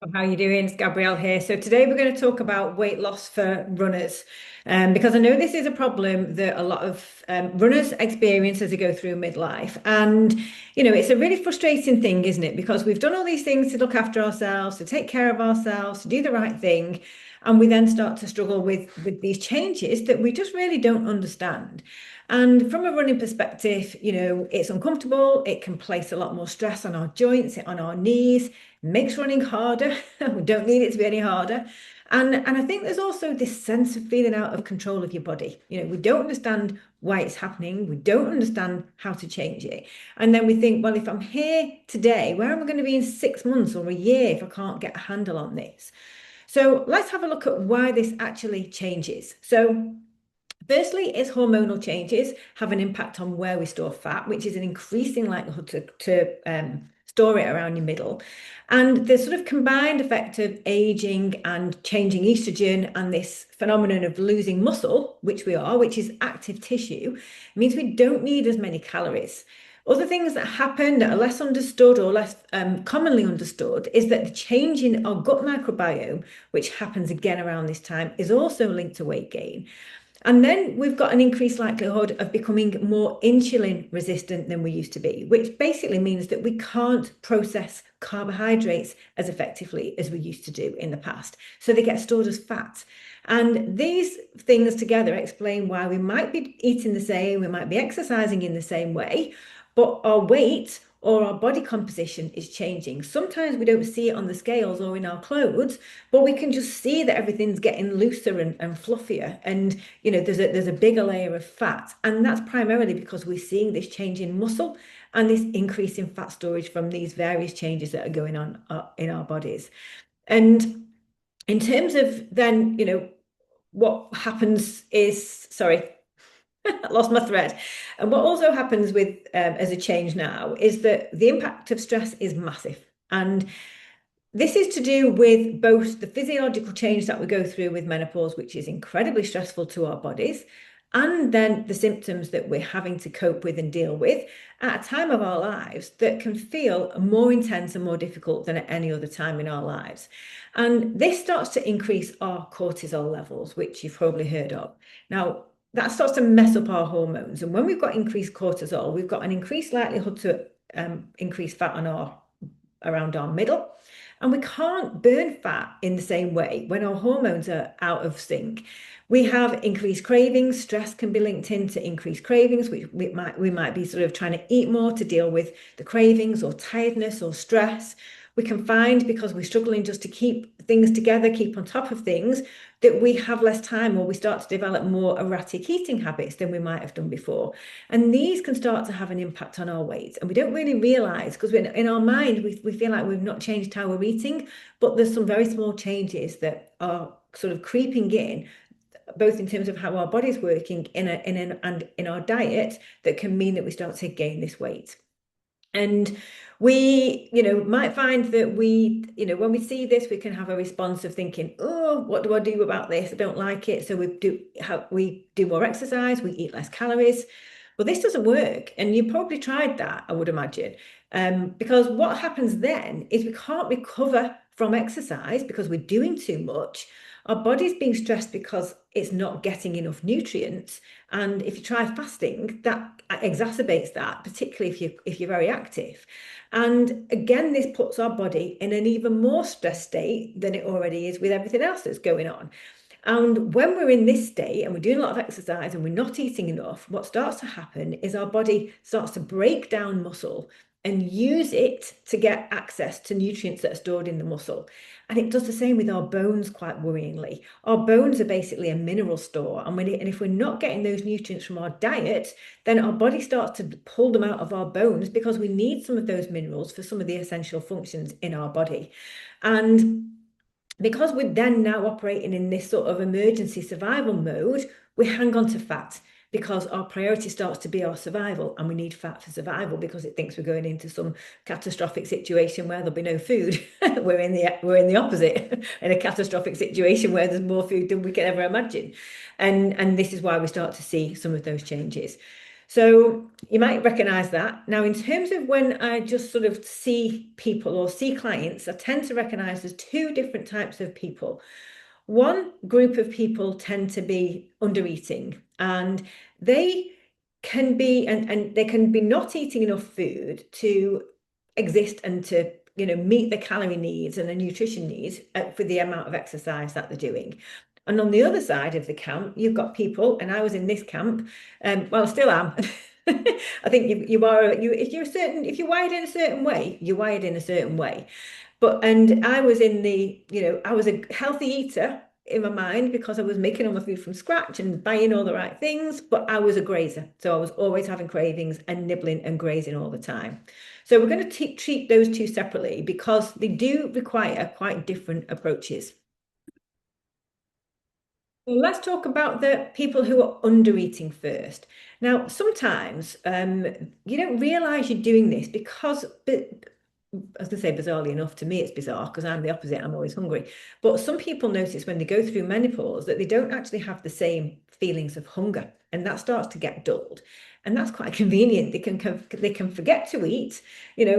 How are you doing? It's Gabrielle here. So today we're going to talk about weight loss for runners, because I know this is a problem that a lot of runners experience as they go through midlife. And it's a really frustrating thing, isn't it? Because we've done all these things to look after ourselves, to take care of ourselves, to do the right thing, and we then start to struggle with these changes that we just really don't understand. And from a running perspective, it's uncomfortable. It can place a lot more stress on our joints, on our knees, makes running harder. We don't need it to be any harder. And I think there's also this sense of feeling out of control of your body. We don't understand why it's happening. We don't understand how to change it. And then we think, well, if I'm here today, where am I going to be in 6 months or a year if I can't get a handle on this? So let's have a look at why this actually changes. So firstly, is hormonal changes have an impact on where we store fat, which is an increasing likelihood to store it around your middle. And the sort of combined effect of aging and changing estrogen and this phenomenon of losing muscle, which we are, which is active tissue, means we don't need as many calories. Other things that happen that are less understood or less commonly understood is that the change in our gut microbiome, which happens again around this time, is also linked to weight gain. And then we've got an increased likelihood of becoming more insulin resistant than we used to be, which basically means that we can't process carbohydrates as effectively as we used to do in the past. So they get stored as fat. And these things together explain why we might be eating the same, we might be exercising in the same way, but our weight or our body composition is changing. Sometimes we don't see it on the scales or in our clothes, but we can just see that everything's getting looser and fluffier. And there's a bigger layer of fat. And that's primarily because we're seeing this change in muscle and this increase in fat storage from these various changes that are going on in our bodies. And in terms of then, what happens is, sorry, I lost my thread. And what also happens with as a change now is that the impact of stress is massive. And this is to do with both the physiological change that we go through with menopause, which is incredibly stressful to our bodies, and then the symptoms that we're having to cope with and deal with at a time of our lives that can feel more intense and more difficult than at any other time in our lives. And this starts to increase our cortisol levels, which you've probably heard of. Now, that starts to mess up our hormones. And when we've got increased cortisol, we've got an increased likelihood to increase fat on our around our middle. And we can't burn fat in the same way when our hormones are out of sync. We have increased cravings. Stress can be linked into increased cravings, which we might be sort of trying to eat more to deal with the cravings or tiredness or stress. We can find because we're struggling just to keep things together, keep on top of things, that we have less time or we start to develop more erratic eating habits than we might have done before. And these can start to have an impact on our weight. And we don't really realize because in our mind, we feel like we've not changed how we're eating, but there's some very small changes that are sort of creeping in, both in terms of how our body's working and in our diet, that can mean that we start to gain this weight. And we, might find that when we see this, we can have a response of thinking, oh, what do I do about this? I don't like it. So we do more exercise, we eat less calories. Well, this doesn't work. And you probably tried that, I would imagine. Because what happens then is we can't recover from exercise because we're doing too much. Our body's being stressed because it's not getting enough nutrients. And if you try fasting, that exacerbates that, particularly if you're very active. And again, this puts our body in an even more stressed state than it already is with everything else that's going on. And when we're in this state and we're doing a lot of exercise and we're not eating enough, what starts to happen is our body starts to break down muscle and use it to get access to nutrients that are stored in the muscle. And it does the same with our bones, quite worryingly. Our bones are basically a mineral store. And if we're not getting those nutrients from our diet, then our body starts to pull them out of our bones because we need some of those minerals for some of the essential functions in our body. And because we're then now operating in this sort of emergency survival mode, we hang on to fat because our priority starts to be our survival, and we need fat for survival because it thinks we're going into some catastrophic situation where there'll be no food. we're in the opposite, in a catastrophic situation where there's more food than we can ever imagine. And this is why we start to see some of those changes. So you might recognize that. Now, in terms of when I just sort of see people or see clients, I tend to recognize there's two different types of people. One group of people tend to be under eating, and they and they can be not eating enough food to exist and to meet the calorie needs and the nutrition needs for the amount of exercise that they're doing. And on the other side of the camp, you've got people, and I was in this camp, well, I still am. I think you are you if you're certain if you're wired in a certain way, you're wired in a certain way. But and I was in I was a healthy eater in my mind because I was making all my food from scratch and buying all the right things, but I was a grazer. So I was always having cravings and nibbling and grazing all the time. So we're going to treat those two separately because they do require quite different approaches. Well, let's talk about the people who are under eating first. Now, sometimes you don't realize you're doing this because as I say, bizarrely enough, to me it's bizarre because I'm the opposite. I'm always hungry. But some people notice when they go through menopause that they don't actually have the same feelings of hunger, and that starts to get dulled. And that's quite convenient. They can forget to eat.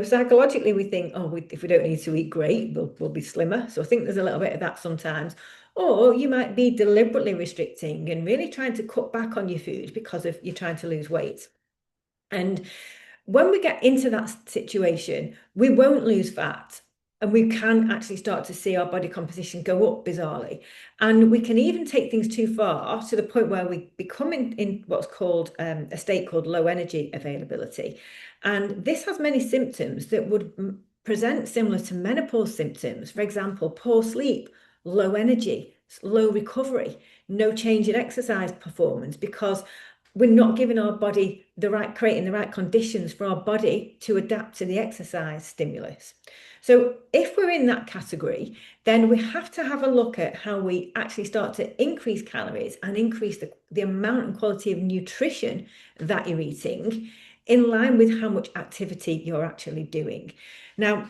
Psychologically we think, oh, if we don't need to eat, great, we'll be slimmer. So I think there's a little bit of that sometimes. Or you might be deliberately restricting and really trying to cut back on your food because of you're trying to lose weight. And when we get into that situation, we won't lose fat and we can actually start to see our body composition go up bizarrely. And we can even take things too far to the point where we become in what's called a state called low energy availability. And this has many symptoms that would present similar to menopause symptoms. For example, poor sleep, low energy, low recovery, no change in exercise performance because we're not giving our body creating the right conditions for our body to adapt to the exercise stimulus. So if we're in that category, then we have to have a look at how we actually start to increase calories and increase the amount and quality of nutrition that you're eating in line with how much activity you're actually doing. Now,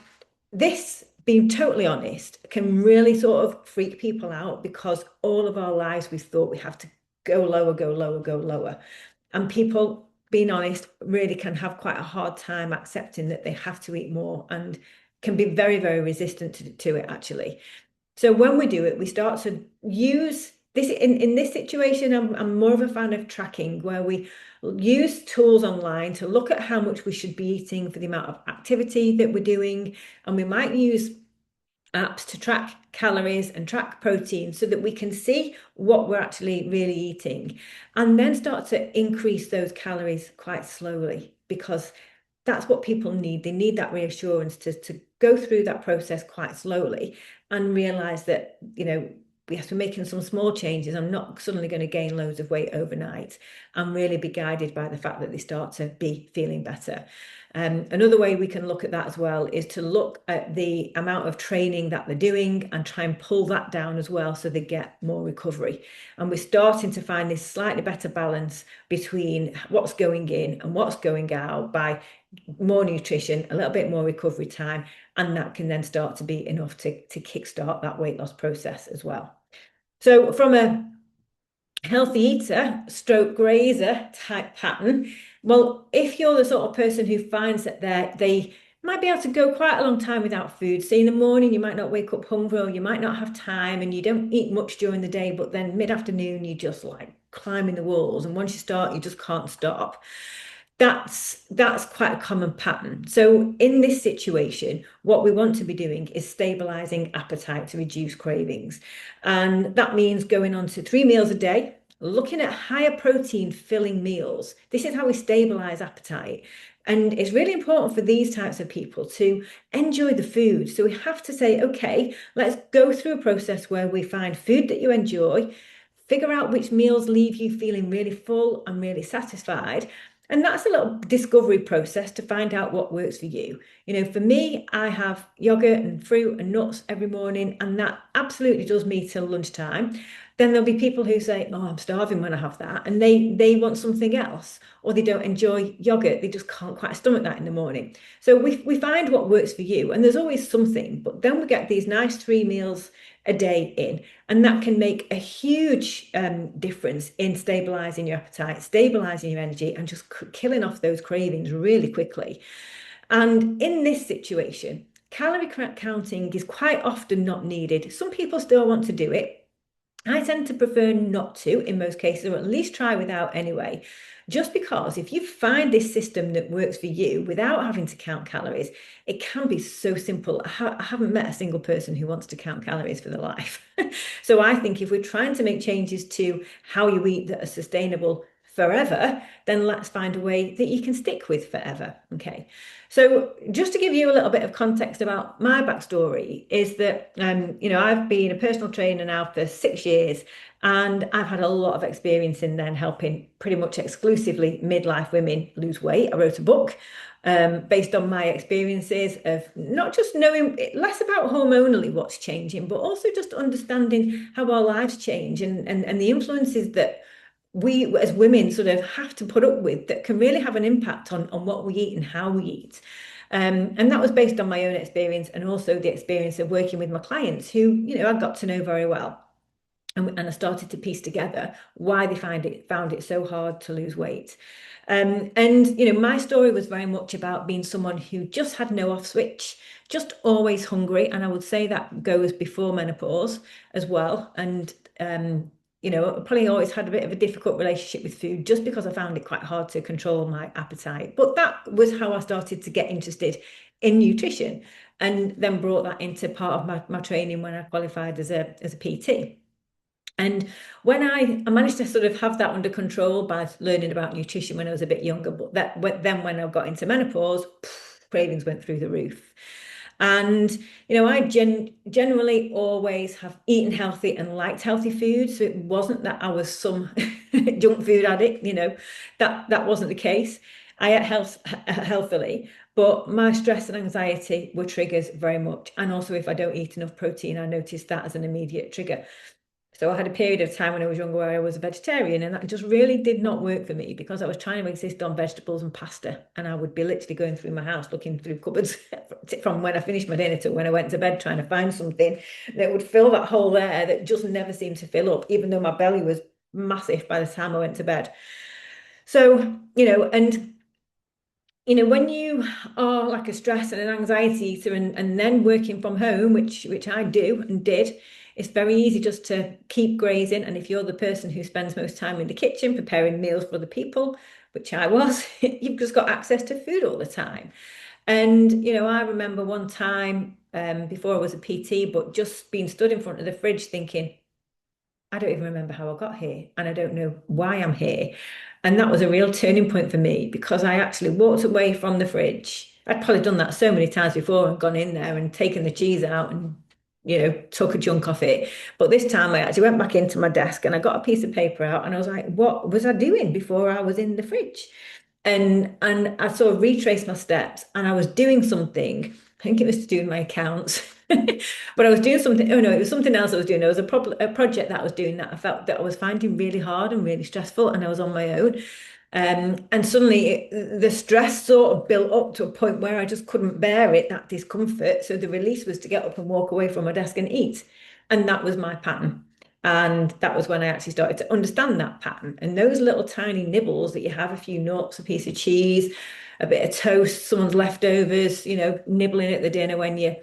this, being totally honest, can really sort of freak people out because all of our lives we thought we have to go lower, go lower, go lower. And people, being honest, really can have quite a hard time accepting that they have to eat more and can be very, very resistant to it, actually. So when we do it, we start to use this in this situation. I'm more of a fan of tracking where we use tools online to look at how much we should be eating for the amount of activity that we're doing. And we might use apps to track calories and track protein so that we can see what we're actually really eating and then start to increase those calories quite slowly because that's what people need. They need that reassurance to go through that process quite slowly and realize that, yes, we're making some small changes. I'm not suddenly going to gain loads of weight overnight and really be guided by the fact that they start to be feeling better. Another way we can look at that as well is to look at the amount of training that they're doing and try and pull that down as well so they get more recovery. And we're starting to find this slightly better balance between what's going in and what's going out by more nutrition, a little bit more recovery time, and that can then start to be enough to kickstart that weight loss process as well. So from a healthy eater, stroke grazer type pattern, well, if you're the sort of person who finds that they might be able to go quite a long time without food. So in the morning, you might not wake up hungry, or you might not have time, and you don't eat much during the day, but then mid-afternoon, you just like climbing the walls. And once you start, you just can't stop. That's quite a common pattern. So in this situation, what we want to be doing is stabilizing appetite to reduce cravings. And that means going on to 3 meals a day, looking at higher protein filling meals. This is how we stabilize appetite. And it's really important for these types of people to enjoy the food. So we have to say, okay, let's go through a process where we find food that you enjoy, figure out which meals leave you feeling really full and really satisfied. And that's a little discovery process to find out what works for you. For me, I have yogurt and fruit and nuts every morning, and that absolutely does me till lunchtime. then there'll be people who say, "Oh, I'm starving when I have that," and they want something else, or they don't enjoy yogurt. They just can't quite stomach that in the morning. So we find what works for you, and there's always something. But then we get these nice 3 meals a day in, and that can make a huge difference in stabilizing your appetite, stabilizing your energy, and just killing off those cravings really quickly. And in this situation, calorie counting is quite often not needed. Some people still want to do it. I tend to prefer not to in most cases, or at least try without anyway. Just because if you find this system that works for you without having to count calories, it can be so simple. I haven't met a single person who wants to count calories for their life. So I think if we're trying to make changes to how you eat that are sustainable forever, then let's find a way that you can stick with forever. Okay. So just to give you a little bit of context about my backstory is that I've been a personal trainer now for 6 years, and I've had a lot of experience in then helping pretty much exclusively midlife women lose weight. I wrote a book based on my experiences of not just knowing less about hormonally what's changing, but also just understanding how our lives change and the influences that we as women sort of have to put up with that can really have an impact on what we eat and how we eat. And that was based on my own experience and also the experience of working with my clients who, I got to know very well. And I started to piece together why they found it so hard to lose weight. My story was very much about being someone who just had no off switch, just always hungry. And I would say that goes before menopause as well. And I probably always had a bit of a difficult relationship with food just because I found it quite hard to control my appetite. But that was how I started to get interested in nutrition, and then brought that into part of my training when I qualified as a PT. And when I managed to sort of have that under control by learning about nutrition when I was a bit younger, but then when I got into menopause, cravings went through the roof. And I generally always have eaten healthy and liked healthy food, so it wasn't that I was some junk food addict. That wasn't the case. I ate healthily, but my stress and anxiety were triggers very much. And also, if I don't eat enough protein, I noticed that as an immediate trigger. So I had a period of time when I was younger where I was a vegetarian, and that just really did not work for me because I was trying to exist on vegetables and pasta, and I would be literally going through my house looking through cupboards from when I finished my dinner to when I went to bed, trying to find something that would fill that hole there that just never seemed to fill up, even though my belly was massive by the time I went to bed. So, when you are like a stress and an anxiety eater and then working from home, which I do and did, it's very easy just to keep grazing. And if you're the person who spends most time in the kitchen preparing meals for other people, which I was, you've just got access to food all the time. And, I remember one time before I was a PT, but just being stood in front of the fridge thinking, I don't even remember how I got here, and I don't know why I'm here. And that was a real turning point for me because I actually walked away from the fridge. I'd probably done that so many times before and gone in there and taken the cheese out and, took a chunk off it. But this time I actually went back into my desk and I got a piece of paper out and I was like, what was I doing before I was in the fridge? And I sort of retraced my steps and I was doing something. I think it was to do with my accounts. But I was doing something. Oh no, it was something else I was doing. There was a project that I was doing that I felt that I was finding really hard and really stressful, and I was on my own. And suddenly the stress sort of built up to a point where I just couldn't bear it, that discomfort. So the release was to get up and walk away from my desk and eat. And that was my pattern. And that was when I actually started to understand that pattern. And those little tiny nibbles that you have, a few nuts, a piece of cheese, a bit of toast, someone's leftovers, nibbling at the dinner when you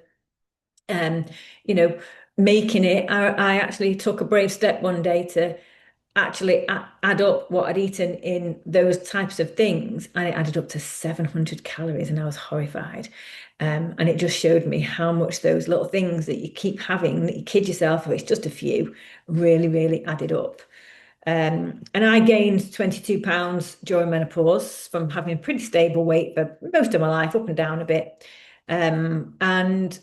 um, you know, making it. I actually took a brave step one day to actually add up what I'd eaten in those types of things. And it added up to 700 calories, and I was horrified. And it just showed me how much those little things that you keep having, that you kid yourself, or it's just a few, really, really added up. And I gained 22 pounds during menopause from having a pretty stable weight for most of my life, up and down a bit. And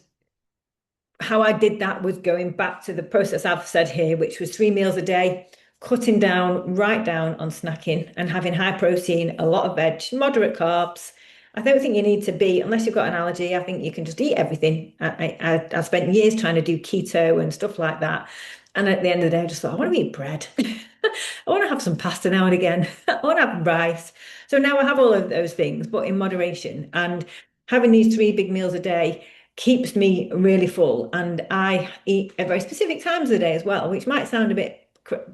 how I did that was going back to the process I've said here, which was 3 meals a day, cutting down, right down on snacking and having high protein, a lot of veg, moderate carbs. I don't think you need to be, unless you've got an allergy, I think you can just eat everything. I spent years trying to do keto and stuff like that. And at the end of the day, I just thought, I want to eat bread. I want to have some pasta now and again. I want to have rice. So now I have all of those things, but in moderation. And having these three big meals a day keeps me really full. And I eat at very specific times of the day as well, which might sound a bit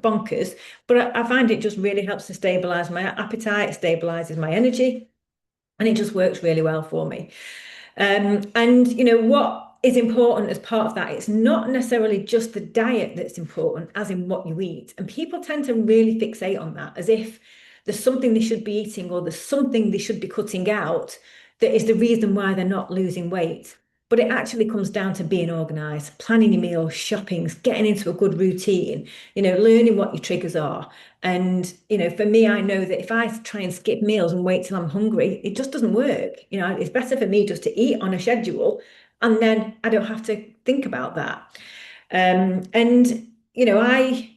bonkers, but I find it just really helps to stabilize my appetite, stabilizes my energy, and it just works really well for me. And what is important as part of that, it's not necessarily just the diet that's important, as in what you eat. And people tend to really fixate on that as if there's something they should be eating or there's something they should be cutting out that is the reason why they're not losing weight. But it actually comes down to being organized, planning your meals, shopping, getting into a good routine, learning what your triggers are. And, for me, I know that if I try and skip meals and wait till I'm hungry, it just doesn't work. It's better for me just to eat on a schedule and then I don't have to think about that. And I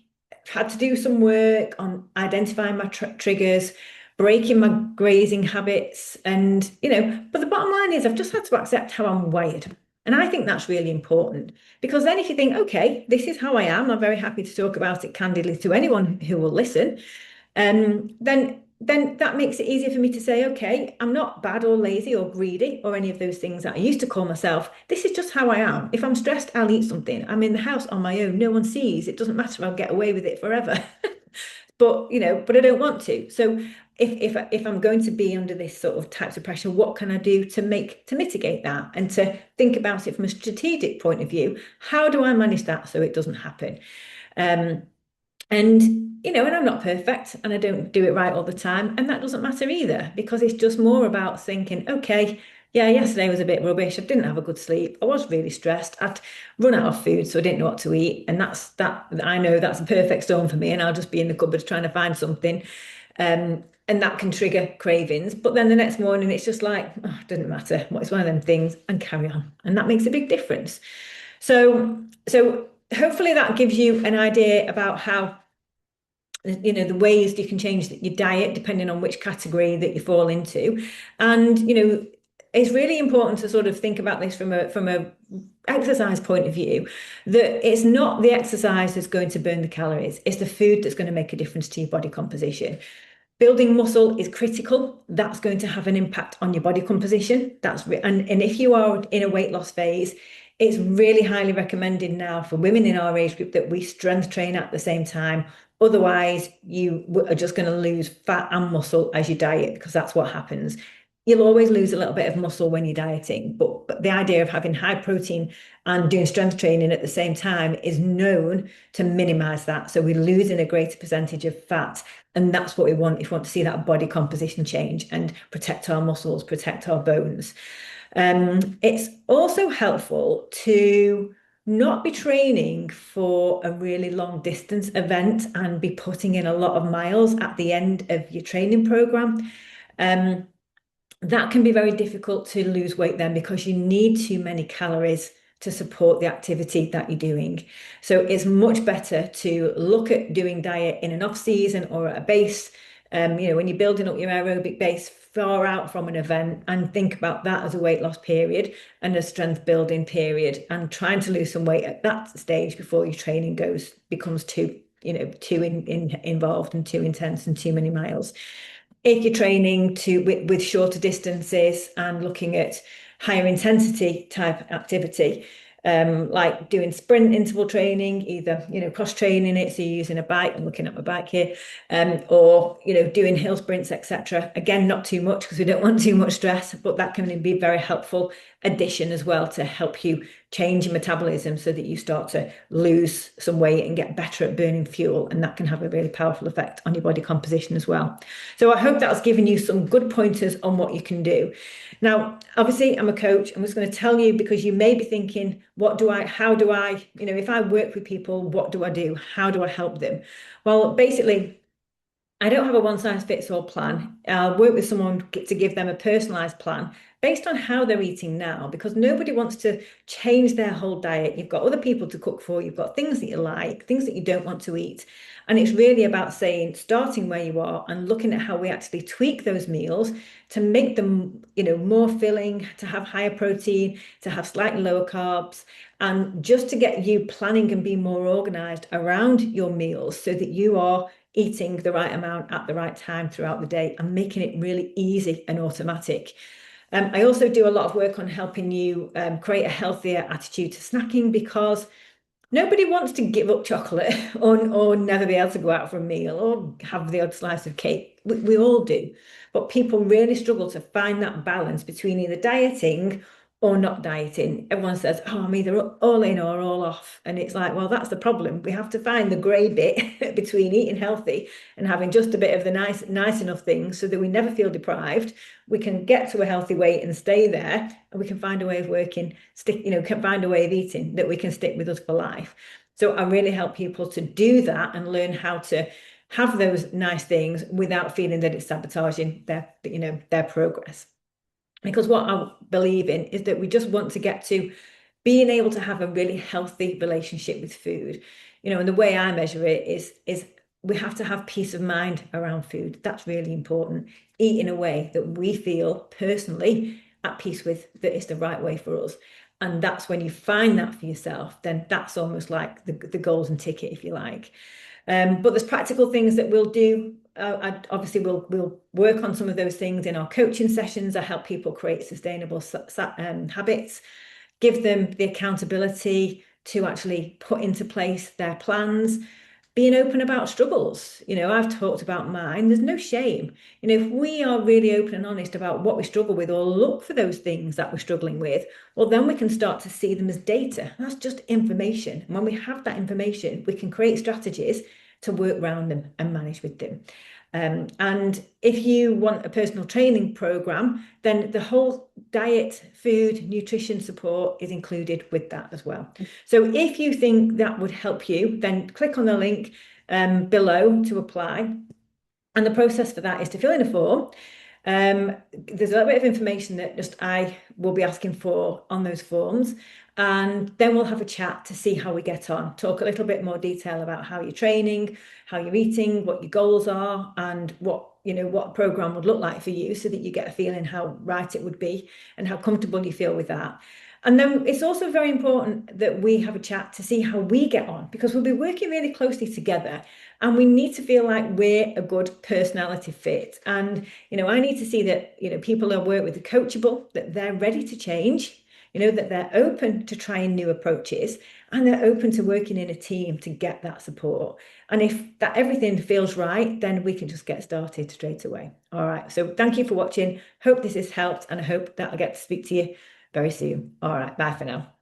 had to do some work on identifying my triggers, breaking my grazing habits. But the bottom line is I've just had to accept how I'm wired. And I think that's really important because then if you think, okay, this is how I am, I'm very happy to talk about it candidly to anyone who will listen. Then that makes it easier for me to say, okay, I'm not bad or lazy or greedy or any of those things that I used to call myself. This is just how I am. If I'm stressed, I'll eat something. I'm in the house on my own. No one sees. It doesn't matter. I'll get away with it forever. But I don't want to. So if I'm going to be under this sort of types of pressure, what can I do to mitigate that and to think about it from a strategic point of view? How do I manage that so it doesn't happen? Um, and I'm not perfect and I don't do it right all the time. And that doesn't matter either because it's just more about thinking, okay, yeah, yesterday was a bit rubbish. I didn't have a good sleep. I was really stressed. I'd run out of food, so I didn't know what to eat. And I know that's a perfect storm for me. And I'll just be in the cupboard trying to find something. And that can trigger cravings. But then the next morning, it's just like, oh, it doesn't matter. Well, it's one of them things and carry on. And that makes a big difference. So hopefully that gives you an idea about how the ways you can change your diet depending on which category that you fall into. And it's really important to sort of think about this from a exercise point of view, that it's not the exercise that's going to burn the calories, it's the food that's going to make a difference to your body composition. Building muscle is critical. That's going to have an impact on your body composition. And if you are in a weight loss phase, it's really highly recommended now for women in our age group that we strength train at the same time. Otherwise, you are just going to lose fat and muscle as you diet because that's what happens. You'll always lose a little bit of muscle when you're dieting, but the idea of having high protein and doing strength training at the same time is known to minimize that. So we're losing a greater percentage of fat. And that's what we want if we want to see that body composition change and protect our muscles, protect our bones. It's also helpful to not be training for a really long distance event and be putting in a lot of miles at the end of your training program. Um, that can be very difficult to lose weight then because you need too many calories to support the activity that you're doing. So it's much better to look at doing diet in an off season or at a base. When you're building up your aerobic base far out from an event and think about that as a weight loss period and a strength building period and trying to lose some weight at that stage before your training becomes too involved and too intense and too many miles. If you're training with shorter distances and looking at higher intensity type activity, like doing sprint interval training, either cross training it, so you're using a bike. I'm looking at my bike here, or doing hill sprints, etc. Again, not too much because we don't want too much stress, but that can be a very helpful addition as well to help you change your metabolism so that you start to lose some weight and get better at burning fuel, and that can have a really powerful effect on your body composition as well. So I hope that's given you some good pointers on what you can do. Now, obviously, I'm a coach. I'm just going to tell you because you may be thinking, how do I, if I work with people, what do I do? How do I help them? Well, basically, I don't have a one size fits all plan. I'll work with someone to give them a personalized plan based on how they're eating now, because nobody wants to change their whole diet. You've got other people to cook for, you've got things that you like, things that you don't want to eat. And it's really about saying, starting where you are and looking at how we actually tweak those meals to make them, more filling, to have higher protein, to have slightly lower carbs, and just to get you planning and being more organized around your meals so that you are eating the right amount at the right time throughout the day and making it really easy and automatic. I also do a lot of work on helping you create a healthier attitude to snacking because nobody wants to give up chocolate or never be able to go out for a meal or have the odd slice of cake. We all do. But people really struggle to find that balance between either dieting or not dieting. Everyone says, oh, I'm either all in or all off. And it's like, well, that's the problem. We have to find the grey bit between eating healthy and having just a bit of the nice enough things so that we never feel deprived. We can get to a healthy weight and stay there, and we can find a way of working, can find a way of eating that we can stick with us for life. So I really help people to do that and learn how to have those nice things without feeling that it's sabotaging their progress. Because what I believe in is that we just want to get to being able to have a really healthy relationship with food. And the way I measure it is we have to have peace of mind around food. That's really important. Eat in a way that we feel personally at peace with, that is the right way for us. And that's when you find that for yourself, then that's almost like the golden ticket, if you like. But there's practical things that we'll do. Obviously, we'll work on some of those things in our coaching sessions. I help people create sustainable habits, give them the accountability to actually put into place their plans, being open about struggles. I've talked about mine. There's no shame. If we are really open and honest about what we struggle with or look for those things that we're struggling with, well, then we can start to see them as data. That's just information. And when we have that information, we can create strategies to work around them and manage with them. And if you want a personal training program, then the whole diet, food, nutrition support is included with that as well. So if you think that would help you, then click on the link below to apply. And the process for that is to fill in a form. There's a little bit of information that just I will be asking for on those forms. And then we'll have a chat to see how we get on, talk a little bit more detail about how you're training, how you're eating, what your goals are, and what a program would look like for you so that you get a feeling how right it would be and how comfortable you feel with that. And then it's also very important that we have a chat to see how we get on, because we'll be working really closely together and we need to feel like we're a good personality fit. And, I need to see that, people I work with are coachable, that they're ready to change, that they're open to trying new approaches and they're open to working in a team to get that support. And if that everything feels right, then we can just get started straight away. All right. So thank you for watching. Hope this has helped and I hope that I'll get to speak to you very soon. All right. Bye for now.